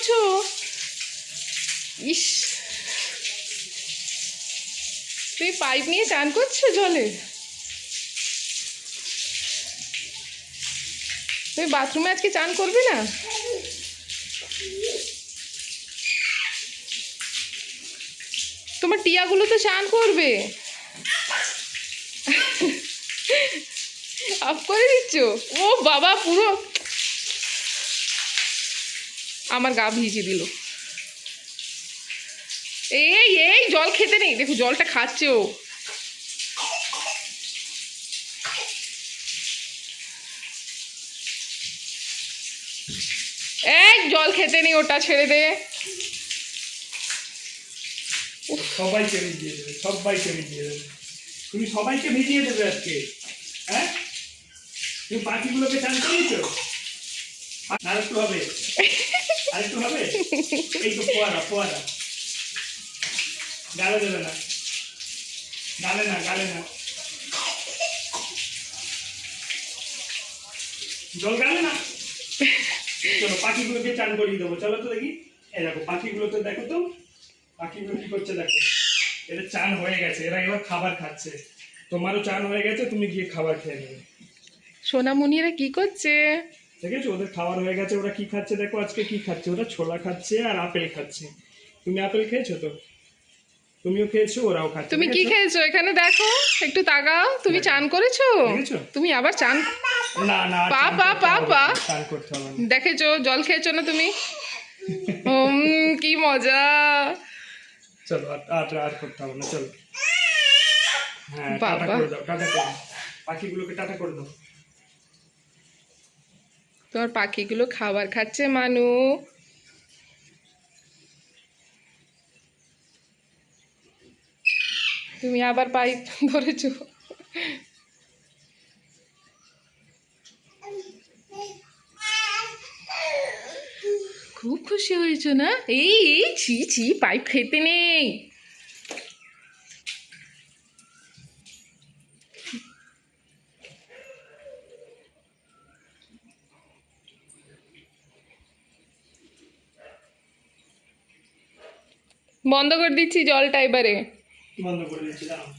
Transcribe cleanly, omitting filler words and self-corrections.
করছো? ইস, তুমি পাইপ নিয়ে চান করছো জলে? তুমি বাথরুমে আজকে চান করবে না? তোমার টিয়াগুলো তো চান করবে। অফ করে দিচ্ছ? ও বাবা, পুরো আমার গা ভিজিয়ে দিল। এই এই জল খেতে নেই, দেখো জলটা খাচ্ছে ও। এই জল খেতে নেই, ওটা ছেড়ে দে। সবাইকে ভিজিয়ে দেবে, সবাইকে ভিজিয়ে দেবে। তুমি সবাইকে ভিজিয়ে দেবে আজকে। হ্যাঁ, তুমি পাখিগুলোকে চান করিয়েছো? আরেকটু হবে, আরেকটু হবে। এই তো ফোয়ারা, ফোয়ারা। গালে দেবে না, গালে না, গালে না, জল গালে না। চলো পাখিগুলোকে চান করিয়ে দেবো, চলো তো দেখি। এই দেখো পাখিগুলোকে দেখো তো, পাখিগুলো কি করছে দেখো। এদের চান হয়ে গেছে, এরা এবার খাবার খাচ্ছে। তোমারও চান হয়ে গেছে, তুমি গিয়ে খাবার খেয়ে নেবে। সোনামণিরা কি করছে? দেখেছো ওদের খাবার হয়ে গেছে, ওরা কি খাচ্ছে দেখো। আজকে কি খাচ্ছে ওরা? ছোলা খাচ্ছে আর আপেল খাচ্ছে। তুমি আপেল খেয়েছো তো? তুমিও খেয়েছো, ওরাও খাচ্ছে। তুমি কি খেয়েছো এখানে দেখো, একটু তাকাও। তুমি চান করেছো? দেখেছো? তুমি আবার চান? না না, পা পা পা পা চান করতে হবে না। দেখেছো জল খেয়েছো না তুমি? কি মজা। চলো আর আর করতে হবে না, চলো। হ্যাঁ, টাটা বাবা, করে দাও, টাটা করে দাও। পাখিগুলোকে টাটা করে দাও। তোমার পাখিগুলো খাবার খাচ্ছে মানু। তুমি আবার পাইপ ধরেছো। খুব খুশি হয়েছো না? এই এই ছি ছি, পাইপ খেতে নেই। বন্ধ করে দিচ্ছি জলটা এবারে। বন্ধ করে দিচ্ছি, দাঁড়াও।